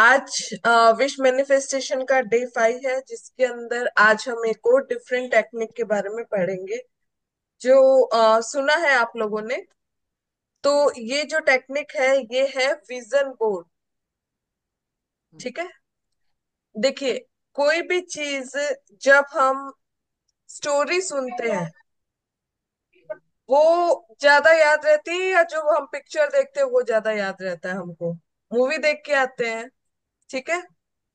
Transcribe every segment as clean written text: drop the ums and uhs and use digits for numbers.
आज wish manifestation का day 5 है, जिसके अंदर आज हम एक और डिफरेंट टेक्निक के बारे में पढ़ेंगे जो सुना है आप लोगों ने। तो ये जो टेक्निक है ये है विजन बोर्ड। ठीक है, देखिए, कोई भी चीज जब हम स्टोरी सुनते हैं वो ज्यादा याद रहती है, या जो हम पिक्चर देखते हैं वो ज्यादा याद रहता है हमको। मूवी देख के आते हैं, ठीक है।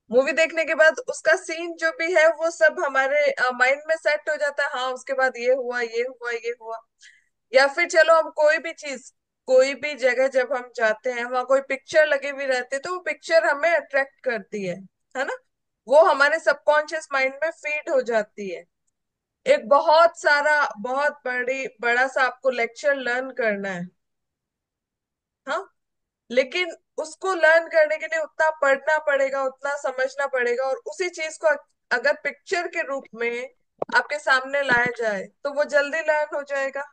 मूवी देखने के बाद उसका सीन जो भी है वो सब हमारे माइंड में सेट हो जाता है। हाँ, उसके बाद ये हुआ, ये हुआ, ये हुआ। या फिर चलो, हम कोई भी चीज, कोई भी जगह जब हम जाते हैं वहां कोई पिक्चर लगी हुई रहती है तो वो पिक्चर हमें अट्रैक्ट करती है ना। वो हमारे सबकॉन्शियस माइंड में फीड हो जाती है। एक बहुत सारा, बहुत बड़ा सा आपको लेक्चर लर्न करना है। हाँ, लेकिन उसको लर्न करने के लिए उतना पढ़ना पड़ेगा, उतना समझना पड़ेगा, और उसी चीज को अगर पिक्चर के रूप में आपके सामने लाया जाए तो वो जल्दी लर्न हो जाएगा,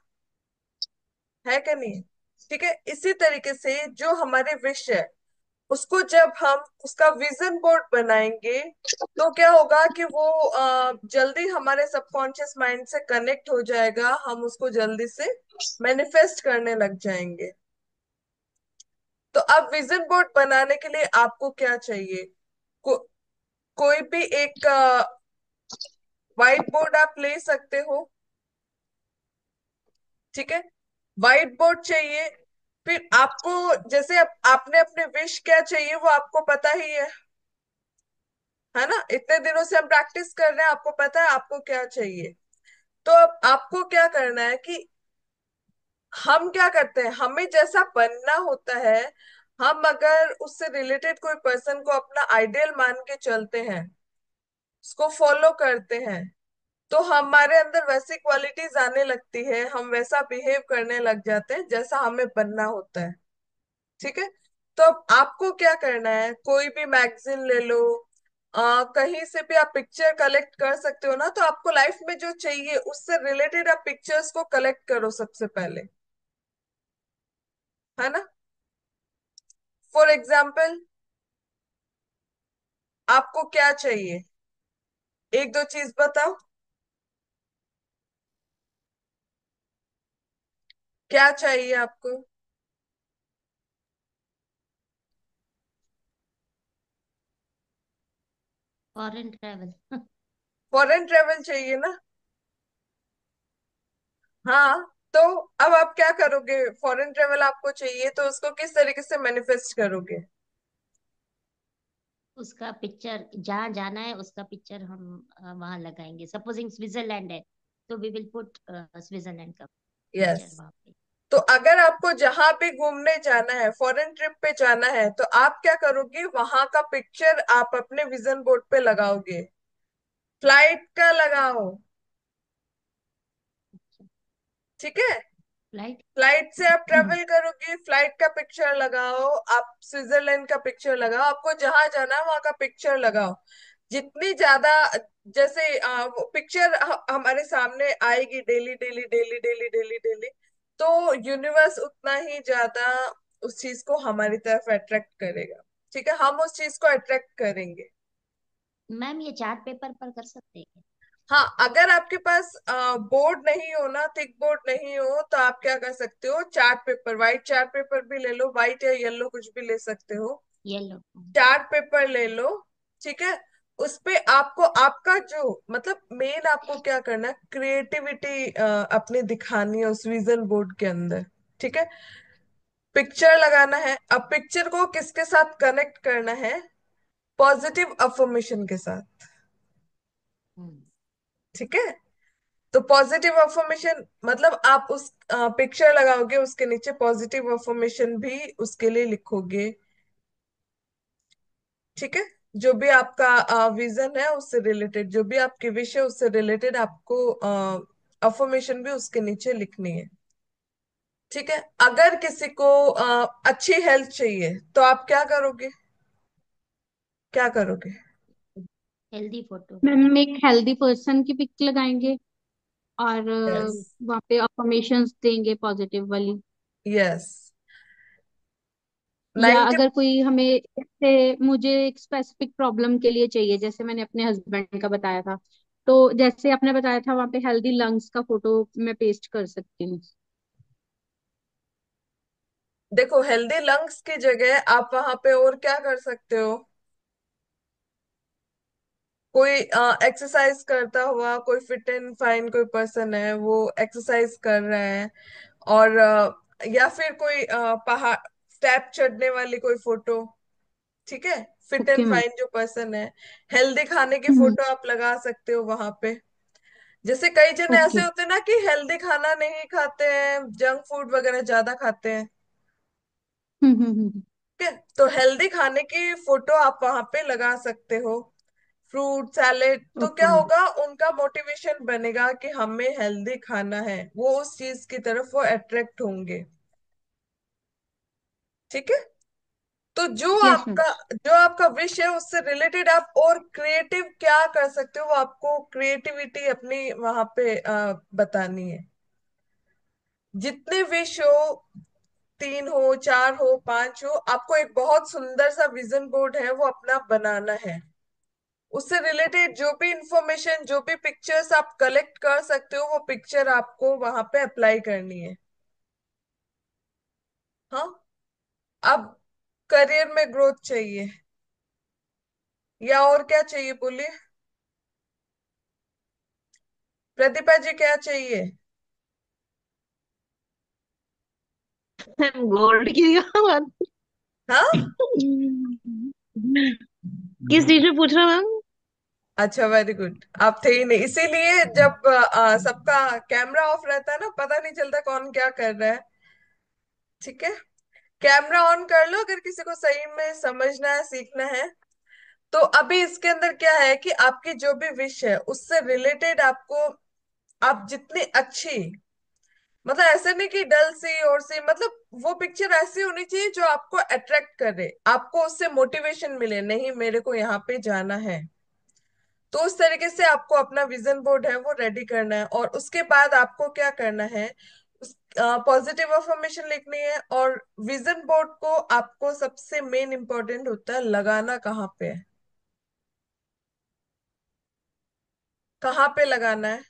है कि नहीं। ठीक है, इसी तरीके से जो हमारे विश है उसको जब हम उसका विजन बोर्ड बनाएंगे तो क्या होगा कि वो जल्दी हमारे सबकॉन्शियस माइंड से कनेक्ट हो जाएगा, हम उसको जल्दी से मैनिफेस्ट करने लग जाएंगे। तो अब विजन बोर्ड बनाने के लिए आपको क्या चाहिए? को, कोई भी एक व्हाइट बोर्ड आप ले सकते हो। ठीक है, व्हाइट बोर्ड चाहिए। फिर आपको, जैसे आपने अपने विश क्या चाहिए वो आपको पता ही है ना। इतने दिनों से हम प्रैक्टिस कर रहे हैं, आपको पता है आपको क्या चाहिए। तो अब आपको क्या करना है कि हम क्या करते हैं, हमें जैसा बनना होता है, हम अगर उससे रिलेटेड कोई पर्सन को अपना आइडियल मान के चलते हैं, उसको फॉलो करते हैं, तो हमारे अंदर वैसी क्वालिटीज आने लगती है, हम वैसा बिहेव करने लग जाते हैं जैसा हमें बनना होता है। ठीक है, तो अब आपको क्या करना है, कोई भी मैगजीन ले लो, कहीं से भी आप पिक्चर कलेक्ट कर सकते हो ना। तो आपको लाइफ में जो चाहिए उससे रिलेटेड आप पिक्चर्स को कलेक्ट करो सबसे पहले, है ना। फॉर एग्जाम्पल, आपको क्या चाहिए, एक दो चीज बताओ, क्या चाहिए आपको? Foreign travel. फॉरेन ट्रेवल चाहिए ना। हाँ, तो अब आप क्या करोगे? फॉरेन ट्रेवल आपको चाहिए तो उसको किस तरीके से मैनिफेस्ट करोगे? उसका पिक्चर जहाँ जाना है उसका पिक्चर हम वहां लगाएंगे। सपोजिंग स्विट्जरलैंड है तो वी विल पुट स्विट्जरलैंड का यस। पिक्चर वहां पे। तो अगर आपको जहां भी घूमने जाना है, फॉरेन ट्रिप पे जाना है, तो आप क्या करोगे, वहां का पिक्चर आप अपने विजन बोर्ड पे लगाओगे। फ्लाइट का लगाओ, ठीक है। फ्लाइट। फ्लाइट से आप ट्रेवल करोगे, फ्लाइट का पिक्चर लगाओ। आप स्विट्जरलैंड का पिक्चर लगाओ, आपको जहां जाना है वहां का पिक्चर लगाओ। जितनी ज्यादा, जैसे वो पिक्चर हमारे सामने आएगी daily daily daily daily daily daily, तो यूनिवर्स उतना ही ज्यादा उस चीज को हमारी तरफ अट्रैक्ट करेगा। ठीक है, हम उस चीज को अट्रैक्ट करेंगे। मैम ये चार्ट पेपर पर कर सकते हैं क्या? हाँ, अगर आपके पास बोर्ड नहीं हो ना, थिक बोर्ड नहीं हो, तो आप क्या कर सकते हो, chart paper, white chart paper भी ले लो, व्हाइट या येलो कुछ भी ले सकते हो। येलो। चार्ट पेपर ले लो, ठीक है। उस पे आपको आपका जो, मतलब मेन आपको क्या करना है, क्रिएटिविटी अपनी दिखानी है उस विजन बोर्ड के अंदर। ठीक है, पिक्चर लगाना है। अब पिक्चर को किसके साथ कनेक्ट करना है? पॉजिटिव अफर्मेशन के साथ। हम्म। ठीक है, तो पॉजिटिव अफर्मेशन मतलब आप उस पिक्चर लगाओगे, उसके नीचे पॉजिटिव अफर्मेशन भी उसके लिए लिखोगे। ठीक है, जो भी आपका विजन है उससे रिलेटेड, जो भी आपकी विश है उससे रिलेटेड आपको अफर्मेशन भी उसके नीचे लिखनी है। ठीक है, अगर किसी को अच्छी हेल्थ चाहिए तो आप क्या करोगे, क्या करोगे? Healthy photo. मैम एक हेल्दी पर्सन की पिक लगाएंगे और यस, वहाँ पे अफर्मेशंस देंगे पॉजिटिव वाली। यस। या 90। अगर कोई हमें, जैसे मुझे एक स्पेसिफिक प्रॉब्लम के लिए चाहिए, जैसे मैंने अपने हस्बैंड का बताया था, तो जैसे आपने बताया था वहां पे हेल्दी लंग्स का फोटो मैं पेस्ट कर सकती हूँ। देखो, हेल्दी लंग्स की जगह आप वहां पे और क्या कर सकते हो? कोई एक्सरसाइज करता हुआ, कोई फिट एंड फाइन कोई पर्सन है, वो एक्सरसाइज कर रहा है, और या फिर कोई पहाड़ स्टेप चढ़ने वाली कोई फोटो। ठीक है, fit okay and ma'am. Fine जो पर्सन है, हेल्दी खाने की हम्म। फोटो आप लगा सकते हो वहां पे। जैसे कई जन ऐसे ओके। होते हैं ना कि हेल्दी खाना नहीं खाते हैं, जंक फूड वगैरह ज्यादा खाते हैं। हम्म। ठीक है, तो हेल्दी खाने की फोटो आप वहां पे लगा सकते हो, फ्रूट सैलेड। तो ओके क्या मैम। होगा, उनका मोटिवेशन बनेगा कि हमें हेल्दी खाना है, वो उस चीज की तरफ वो अट्रैक्ट होंगे। ठीक है, तो यस मैम। जो आपका विश है उससे रिलेटेड आप और क्रिएटिव क्या कर सकते हो, वो आपको क्रिएटिविटी अपनी वहां पे बतानी है। जितने विश हो, 3 हो, 4 हो, 5 हो, आपको एक बहुत सुंदर सा विजन बोर्ड है वो अपना बनाना है। उससे रिलेटेड जो भी इंफॉर्मेशन, जो भी पिक्चर्स आप कलेक्ट कर सकते हो, वो पिक्चर आपको वहां पे अप्लाई करनी है। हाँ, अब करियर में ग्रोथ चाहिए या और क्या चाहिए, बोलिए। प्रतिभा जी, क्या चाहिए? मैम गोल्ड की क्या बात? हाँ, किस चीज में पूछ रहा मैम? अच्छा, वेरी गुड। आप थे ही नहीं, इसीलिए जब सबका कैमरा ऑफ रहता है ना, पता नहीं चलता कौन क्या कर रहा है। ठीक है, कैमरा ऑन कर लो अगर किसी को सही में समझना है, सीखना है। तो अभी इसके अंदर क्या है कि आपकी जो भी विश है उससे रिलेटेड आपको, आप जितनी अच्छी, मतलब ऐसे नहीं कि डल सी और सी, मतलब वो पिक्चर ऐसी होनी चाहिए जो आपको अट्रैक्ट करे, आपको उससे मोटिवेशन मिले, नहीं मेरे को यहाँ पे जाना है। तो उस तरीके से आपको अपना विजन बोर्ड है वो रेडी करना है, और उसके बाद आपको क्या करना है, पॉजिटिव अफर्मेशन लिखनी है। और विजन बोर्ड को आपको सबसे मेन इंपॉर्टेंट होता है लगाना कहाँ पे है, कहाँ पे लगाना है।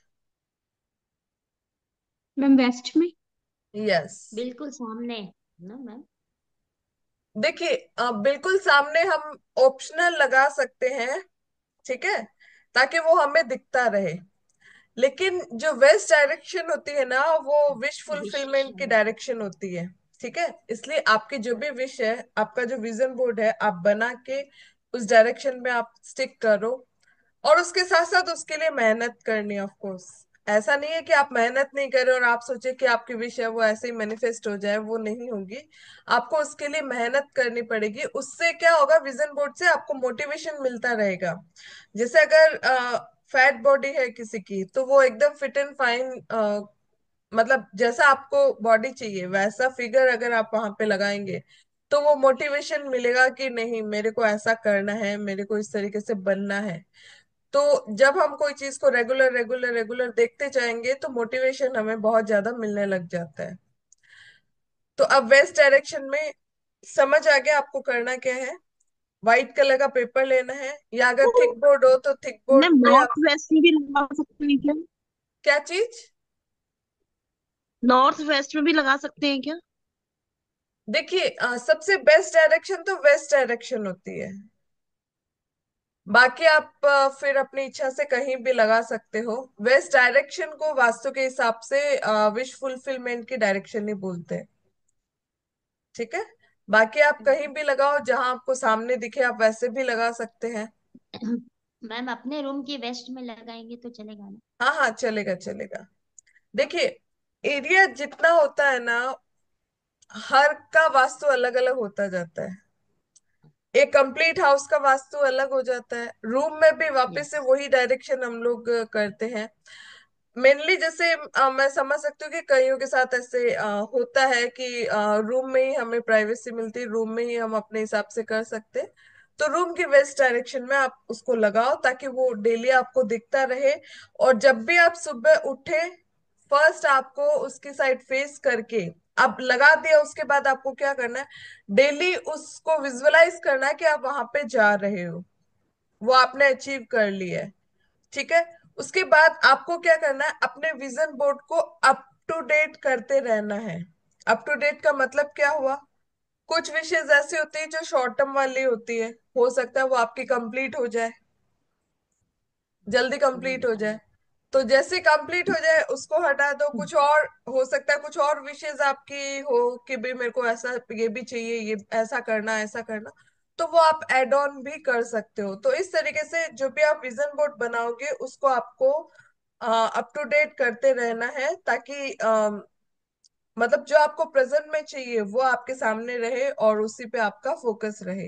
मैम वेस्ट में। यस। बिल्कुल सामने ना मैम। देखिए, बिल्कुल सामने हम ऑप्शनल लगा सकते हैं। ठीक है, ताकि वो हमें दिखता रहे। लेकिन जो वेस्ट डायरेक्शन होती है ना, वो विश विश। फुलफिलमेंट की डायरेक्शन होती है। ठीक है, इसलिए आपकी जो भी विश है, आपका जो विजन बोर्ड है, आप बना के उस डायरेक्शन में आप स्टिक करो। और उसके साथ साथ उसके लिए मेहनत करनी है, ऑफ कोर्स। ऐसा नहीं है कि आप मेहनत नहीं करें और आप सोचे कि आपकी विश है वो ऐसे ही मैनिफेस्ट हो जाए, वो नहीं होगी। आपको उसके लिए मेहनत करनी पड़ेगी। उससे क्या होगा, विजन बोर्ड से आपको मोटिवेशन मिलता रहेगा। जैसे अगर फैट बॉडी है किसी की, तो वो एकदम फिट एंड फाइन, मतलब जैसा आपको बॉडी चाहिए वैसा फिगर अगर आप वहां पे लगाएंगे, तो वो मोटिवेशन मिलेगा कि नहीं मेरे को ऐसा करना है, मेरे को इस तरीके से बनना है। तो जब हम कोई चीज को रेगुलर रेगुलर रेगुलर देखते जाएंगे, तो मोटिवेशन हमें बहुत ज्यादा मिलने लग जाता है। तो अब वेस्ट डायरेक्शन में समझ आ गया आपको करना क्या है। व्हाइट कलर का पेपर लेना है, या अगर थिक बोर्ड हो तो थिक बोर्ड मैम पे आप। नॉर्थ वेस्ट में भी लगा सकते हैं क्या? क्या चीज? नॉर्थ वेस्ट में भी लगा सकते हैं क्या? देखिए, सबसे बेस्ट डायरेक्शन तो वेस्ट डायरेक्शन होती है। बाकी आप फिर अपनी इच्छा से कहीं भी लगा सकते हो। वेस्ट डायरेक्शन को वास्तु के हिसाब से विश फुलफिलमेंट की डायरेक्शन ही बोलते हैं। ठीक है, बाकी आप कहीं भी लगाओ, जहां आपको सामने दिखे आप वैसे भी लगा सकते हैं। मैम अपने रूम की वेस्ट में लगाएंगे तो चलेगा ना? हाँ हाँ, चलेगा चलेगा। देखिए, एरिया जितना होता है ना, हर का वास्तु अलग अलग होता जाता है। एक कंप्लीट हाउस का वास्तु अलग हो जाता है, रूम में भी वापस यस। से वही डायरेक्शन हम लोग करते हैं। मेनली जैसे मैं समझ सकती हूँ कि कईयों के साथ ऐसे होता है कि रूम में ही हमें प्राइवेसी मिलती है, रूम में ही हम अपने हिसाब से कर सकते हैं। तो रूम की वेस्ट डायरेक्शन में आप उसको लगाओ, ताकि वो डेली आपको दिखता रहे। और जब भी आप सुबह उठे, फर्स्ट आपको उसकी साइड फेस करके अब लगा दिया, उसके बाद आपको क्या करना है, डेली उसको विजुअलाइज करना है कि आप वहां पे जा रहे हो, वो आपने अचीव कर लिया है। ठीक है। उसके बाद आपको क्या करना है, अपने विजन बोर्ड को अप टू डेट करते रहना है। अप टू डेट का मतलब क्या हुआ, कुछ विशेष ऐसी होती है जो शॉर्ट टर्म वाली होती है, हो सकता है वो आपकी कंप्लीट हो जाए, जल्दी कंप्लीट हो जाए, तो जैसे कंप्लीट हो जाए उसको हटा दो। कुछ और हो सकता है, कुछ और विशेष आपकी हो कि भाई मेरे को ऐसा ये भी चाहिए, ये ऐसा करना ऐसा करना, तो वो आप एड ऑन भी कर सकते हो। तो इस तरीके से जो भी आप विजन बोर्ड बनाओगे उसको आपको अप टू डेट करते रहना है, ताकि मतलब जो आपको प्रेजेंट में चाहिए वो आपके सामने रहे और उसी पे आपका फोकस रहे।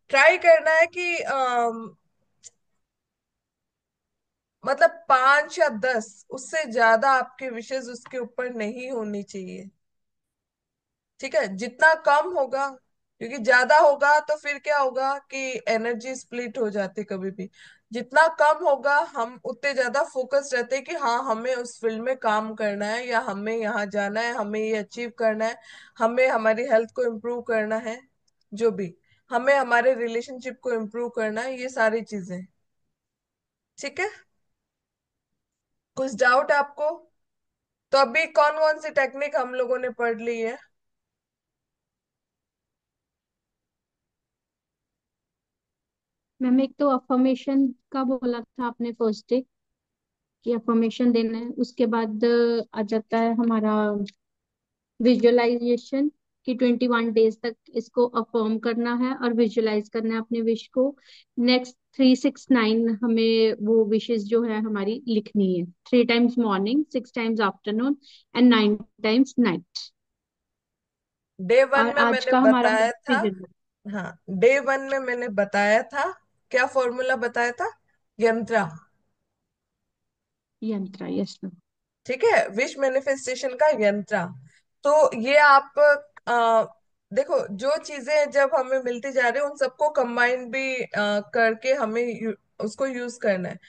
ट्राई करना है कि मतलब 5 या 10, उससे ज्यादा आपके विशेष उसके ऊपर नहीं होनी चाहिए। ठीक है, जितना कम होगा, क्योंकि ज्यादा होगा तो फिर क्या होगा कि एनर्जी स्प्लिट हो जाती कभी भी। जितना कम होगा हम उतने ज्यादा फोकस रहते हैं कि हाँ हमें उस फील्ड में काम करना है, या हमें यहाँ जाना है, हमें ये अचीव करना है, हमें हमारी हेल्थ को इम्प्रूव करना है, जो भी, हमें हमारे रिलेशनशिप को इम्प्रूव करना है, ये सारी चीजें। ठीक है। कुछ डाउट आपको? तो अभी कौन कौन सी टेक्निक हम लोगों ने पढ़ ली है? मैम एक तो अफर्मेशन का बोला था आपने फर्स्ट डे, कि अफर्मेशन देना है। उसके बाद आ जाता है हमारा विजुअलाइजेशन, कि 21 डेज तक इसको अफर्म करना है और विजुअलाइज करना है अपने विश को। नेक्स्ट 369 हमें वो विशेस जो है हमारी लिखनी है, 3 times morning, 6 times afternoon and 9 times night. Day one और में आज मैंने का हमारा बताया था। विजन हाँ, डे वन में मैंने बताया था, क्या फॉर्मूला बताया था, यंत्रा। यंत्र, यस मैम। ठीक है, विश मैनिफेस्टेशन का यंत्रा। तो ये आप देखो, जो चीजें जब हमें मिलती जा रही है उन सबको कंबाइन भी करके हमें उसको यूज करना है।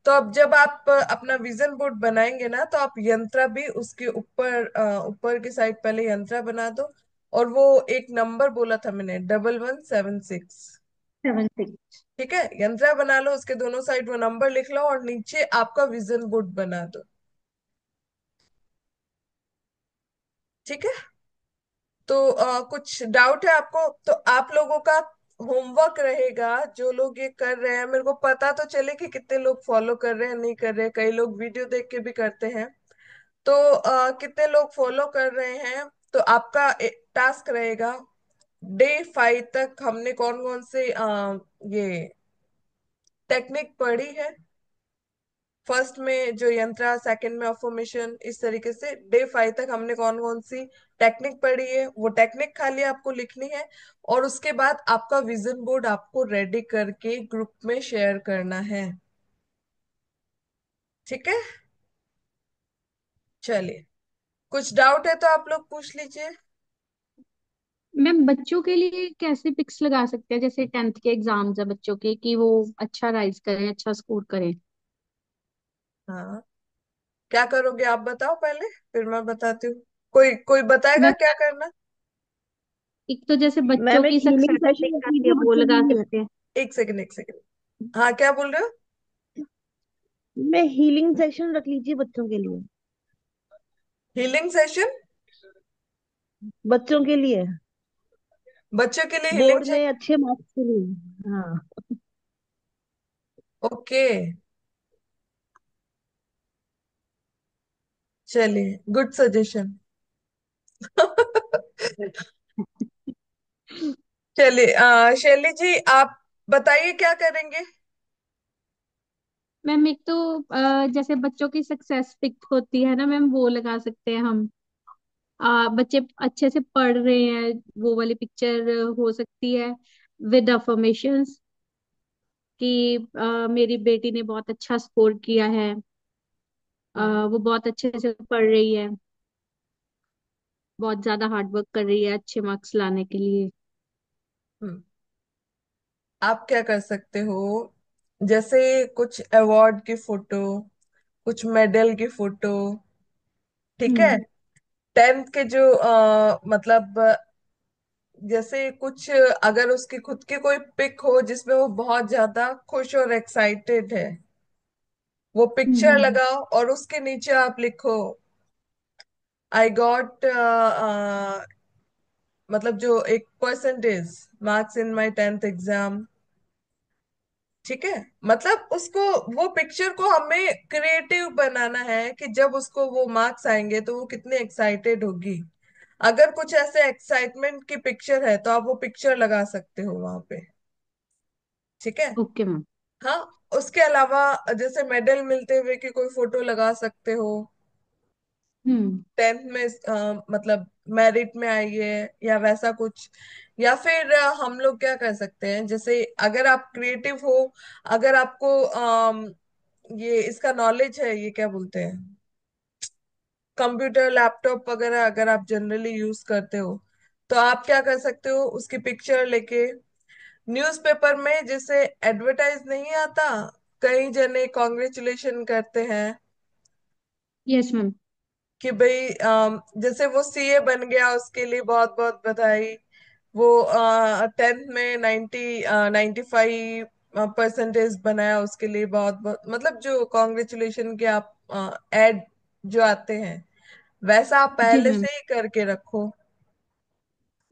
तो अब जब आप अपना विजन बोर्ड बनाएंगे ना, तो आप यंत्रा भी उसके ऊपर ऊपर की साइड पहले यंत्रा बना दो। और वो एक नंबर बोला था मैंने, 1176। 7 6। ठीक है, यंत्रा बना लो, उसके दोनों साइड वो नंबर लिख लो और नीचे आपका विजन बोर्ड बना दो। ठीक है। तो कुछ डाउट है आपको? तो आप लोगों का होमवर्क रहेगा, जो लोग ये कर रहे हैं, मेरे को पता तो चले कि कितने लोग फॉलो कर रहे हैं नहीं कर रहे हैं, कई लोग वीडियो देख के भी करते हैं। तो कितने लोग फॉलो कर रहे हैं, तो आपका टास्क रहेगा, डे 5 तक हमने कौन कौन से ये टेक्निक पढ़ी है। फर्स्ट में जो यंत्रा, सेकंड में अफर्मेशन, इस तरीके से डे 5 तक हमने कौन कौन सी टेक्निक पढ़ी है, वो टेक्निक खाली आपको लिखनी है। और उसके बाद आपका विजन बोर्ड आपको रेडी करके ग्रुप में शेयर करना है। ठीक है। चलिए, कुछ डाउट है तो आप लोग पूछ लीजिए। मैम बच्चों के लिए कैसे पिक्स लगा सकते हैं, जैसे 10th के एग्जाम्स है बच्चों के, कि वो अच्छा राइज करें, अच्छा स्कोर करें। हाँ, क्या करोगे आप बताओ पहले, फिर मैं बताती हूँ। कोई कोई बताएगा मैम क्या करना? एक तो जैसे बच्चों मैम एक की हीलिंग सक्सेस सेशन देख रख करके लीजिए वो बच्चों लगा के लिए। सकते हैं। एक सेकंड, एक सेकंड। हाँ, क्या बोल रहे हो? मैं हीलिंग सेशन रख लीजिए बच्चों के लिए। Healing session? बच्चों के लिए, बच्चों के लिए हीलिंग? बोर्ड में अच्छे मार्क्स के लिए। हाँ। ओके, चलिए, गुड सजेशन। चलिए, शैली जी आप बताइए क्या करेंगे। मैम एक तो जैसे बच्चों की सक्सेस पिक होती है ना मैम, वो लगा सकते हैं हम। बच्चे अच्छे से पढ़ रहे हैं, वो वाली पिक्चर हो सकती है, विद अफर्मेशंस, कि मेरी बेटी ने बहुत अच्छा स्कोर किया है, हम्म। वो बहुत अच्छे से पढ़ रही है, बहुत ज्यादा हार्ड वर्क कर रही है अच्छे मार्क्स लाने के लिए। हम्म। आप क्या कर सकते हो, जैसे कुछ अवार्ड की फोटो, कुछ मेडल की फोटो। ठीक है। हम्म। टेंथ के जो मतलब जैसे कुछ अगर उसकी खुद की कोई पिक हो जिसमें वो बहुत ज्यादा खुश और एक्साइटेड है, वो पिक्चर हम्म। लगाओ और उसके नीचे आप लिखो आई गॉट मतलब जो एक percentage marks in my tenth exam. ठीक है, मतलब उसको, वो पिक्चर को हमें क्रिएटिव बनाना है कि जब उसको वो मार्क्स आएंगे तो वो कितनी एक्साइटेड होगी। अगर कुछ ऐसे एक्साइटमेंट की पिक्चर है तो आप वो पिक्चर लगा सकते हो वहां पे। ठीक है। Okay ma'am. हाँ, उसके अलावा जैसे मेडल मिलते हुए की कोई फोटो लगा सकते हो। हम्म। टेंथ में मतलब मेरिट में आई है या वैसा कुछ। या फिर हम लोग क्या कर सकते हैं, जैसे अगर आप क्रिएटिव हो, अगर आपको ये इसका नॉलेज है, ये क्या बोलते हैं, कंप्यूटर लैपटॉप वगैरह अगर आप जनरली यूज करते हो, तो आप क्या कर सकते हो, उसकी पिक्चर लेके न्यूज़पेपर में जैसे एडवर्टाइज नहीं आता, कई जने कॉन्ग्रेचुलेशन करते हैं यस मैम। कि भाई जैसे वो सीए बन गया उसके लिए बहुत बहुत बधाई, वो 10th में 95% बनाया उसके लिए बहुत बहुत, मतलब जो कॉन्ग्रेचुलेशन के आप एड जो आते हैं, वैसा आप जी पहले मैम। से ही करके रखो।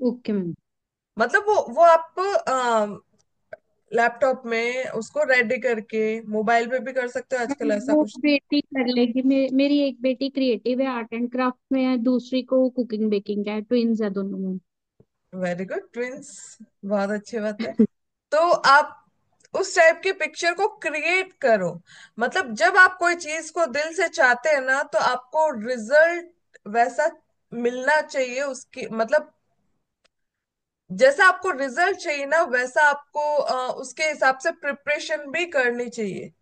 Okay ma'am. मतलब वो आप लैपटॉप में उसको रेडी करके, मोबाइल पे भी कर सकते हो आजकल, मैम ऐसा वो कुछ। बेटी कर लेगी, मेरी एक बेटी क्रिएटिव है, आर्ट एंड क्राफ्ट में है, दूसरी को कुकिंग बेकिंग है, ट्विंस है दोनों में। वेरी गुड, ट्विंस, बहुत अच्छी बात है। तो आप उस टाइप की पिक्चर को क्रिएट करो। मतलब जब आप कोई चीज को दिल से चाहते हैं ना, तो आपको रिजल्ट वैसा मिलना चाहिए उसकी, मतलब जैसा आपको रिजल्ट चाहिए ना वैसा आपको उसके हिसाब से प्रिपरेशन भी करनी चाहिए।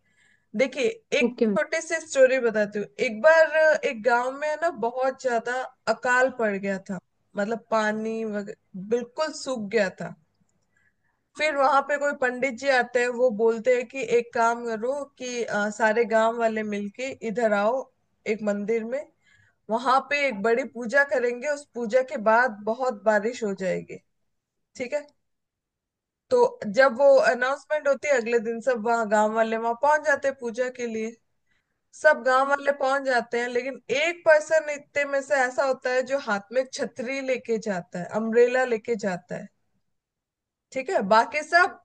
देखिए, एक ओके मैम। छोटी सी स्टोरी बताती हूँ। एक बार एक गांव में है ना बहुत ज्यादा अकाल पड़ गया था, मतलब पानी वगैरह बिल्कुल सूख गया था। फिर वहां पे कोई पंडित जी आते हैं, वो बोलते हैं कि एक काम करो कि सारे गांव वाले मिलके इधर आओ एक मंदिर में, वहां पे एक बड़ी पूजा करेंगे, उस पूजा के बाद बहुत बारिश हो जाएगी। ठीक है। तो जब वो अनाउंसमेंट होती है अगले दिन, सब वहां गांव वाले वहां पहुंच जाते हैं पूजा के लिए। सब गांव वाले पहुंच जाते हैं, लेकिन एक पर्सन इतने में से ऐसा होता है जो हाथ में छतरी लेके जाता है, अम्ब्रेला लेके जाता है। ठीक है, बाकी सब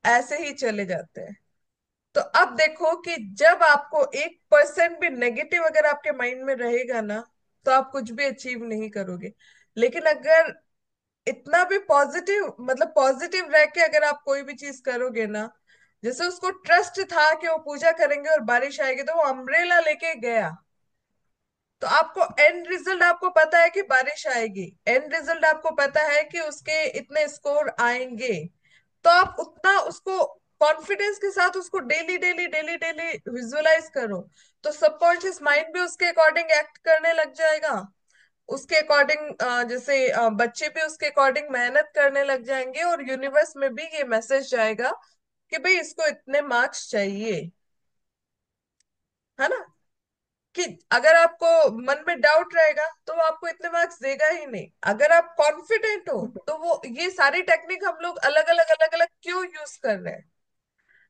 ऐसे ही चले जाते हैं। तो अब देखो कि जब आपको 1% भी नेगेटिव अगर आपके माइंड में रहेगा ना, तो आप कुछ भी अचीव नहीं करोगे। लेकिन अगर इतना भी पॉजिटिव, मतलब पॉजिटिव रह के अगर आप कोई भी चीज करोगे ना, जैसे उसको ट्रस्ट था कि वो पूजा करेंगे और बारिश आएगी, तो वो अम्ब्रेला लेके गया, तो आपको एंड रिजल्ट आपको पता है कि बारिश आएगी, एंड रिजल्ट आपको पता है कि उसके इतने स्कोर आएंगे, तो आप उतना उसको कॉन्फिडेंस के साथ उसको daily daily daily daily visualize करो। तो सबकॉन्शियस माइंड भी उसके अकॉर्डिंग एक्ट करने लग जाएगा, उसके अकॉर्डिंग जैसे बच्चे भी उसके अकॉर्डिंग मेहनत करने लग जाएंगे, और यूनिवर्स में भी ये मैसेज जाएगा कि भाई इसको इतने मार्क्स चाहिए, है ना। कि अगर आपको मन में डाउट रहेगा तो वो आपको इतने मार्क्स देगा ही नहीं। अगर आप कॉन्फिडेंट हो तो वो, ये सारी टेक्निक हम लोग अलग अलग क्यों यूज कर रहे हैं।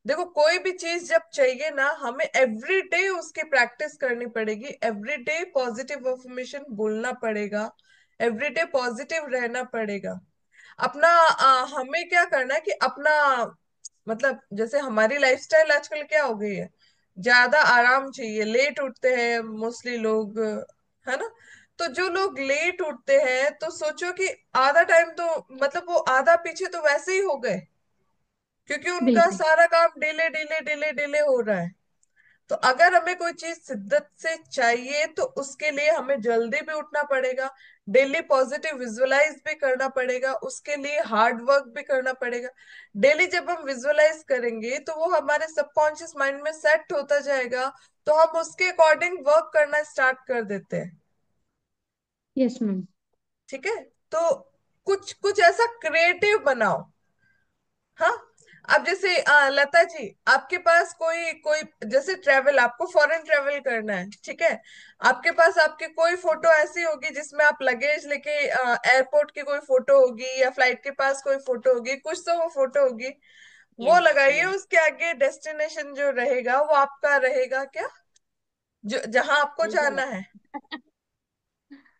देखो, कोई भी चीज जब चाहिए ना, हमें एवरी डे उसकी प्रैक्टिस करनी पड़ेगी, एवरी डे पॉजिटिव अफर्मेशन बोलना पड़ेगा, एवरी डे पॉजिटिव रहना पड़ेगा। अपना हमें क्या करना है कि अपना, मतलब जैसे हमारी लाइफस्टाइल आजकल क्या हो गई है, ज्यादा आराम चाहिए, लेट उठते हैं मोस्टली लोग, है ना। तो जो लोग लेट उठते हैं, तो सोचो कि आधा टाइम तो, मतलब वो आधा पीछे तो वैसे ही हो गए, क्योंकि उनका बिल्कुल। सारा काम डिले डिले डिले डिले हो रहा है। तो अगर हमें कोई चीज शिद्दत से चाहिए तो उसके लिए हमें जल्दी भी उठना पड़ेगा, डेली पॉजिटिव विजुअलाइज भी करना पड़ेगा, उसके लिए हार्ड वर्क भी करना पड़ेगा। डेली जब हम विजुअलाइज करेंगे तो वो हमारे सबकॉन्शियस माइंड में सेट होता जाएगा, तो हम उसके अकॉर्डिंग वर्क करना स्टार्ट कर देते हैं। Yes ma'am. ठीक है। तो कुछ कुछ ऐसा क्रिएटिव बनाओ। हाँ, अब जैसे लता जी, आपके पास कोई कोई जैसे ट्रेवल, आपको फॉरेन ट्रेवल करना है, ठीक है। आपके पास आपकी कोई फोटो ऐसी होगी जिसमें आप लगेज लेके एयरपोर्ट की कोई फोटो होगी, या फ्लाइट के पास कोई फोटो होगी, कुछ तो वो फोटो होगी। वो यस लगाइए, यस। उसके आगे डेस्टिनेशन जो रहेगा वो आपका रहेगा क्या, जो जहां आपको बिल्कुल। जाना है।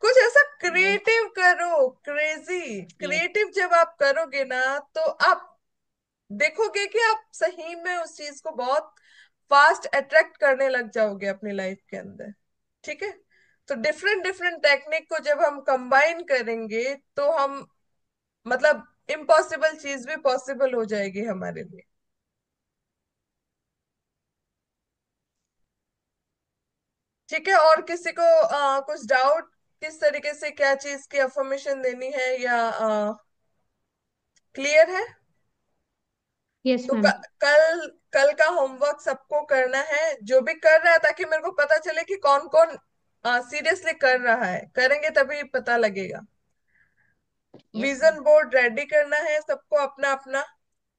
कुछ ऐसा यस क्रिएटिव करो, क्रेजी यस। क्रिएटिव जब आप करोगे ना, तो आप देखोगे कि आप सही में उस चीज को बहुत फास्ट अट्रैक्ट करने लग जाओगे अपनी लाइफ के अंदर। ठीक है। तो डिफरेंट डिफरेंट टेक्निक को जब हम कंबाइन करेंगे, तो हम मतलब इम्पॉसिबल चीज भी पॉसिबल हो जाएगी हमारे लिए। ठीक है। और किसी को कुछ डाउट, किस तरीके से क्या चीज की अफर्मेशन देनी है, या क्लियर है? यस तो मैम। कल कल का होमवर्क सबको करना है, जो भी कर रहा है, ताकि मेरे को पता चले कि कौन कौन सीरियसली कर रहा है। करेंगे तभी पता लगेगा। Yes vision ma'am. Board ready करना है सबको अपना अपना,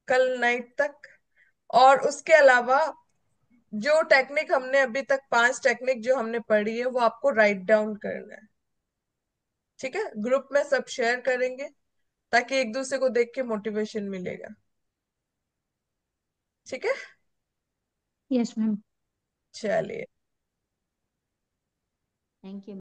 कल नाइट तक। और उसके अलावा जो टेक्निक हमने अभी तक, 5 टेक्निक जो हमने पढ़ी है, वो आपको राइट डाउन करना है। ठीक है। ग्रुप में सब शेयर करेंगे, ताकि एक दूसरे को देख के मोटिवेशन मिलेगा। ठीक है। Yes ma'am. चलिए। Thank you.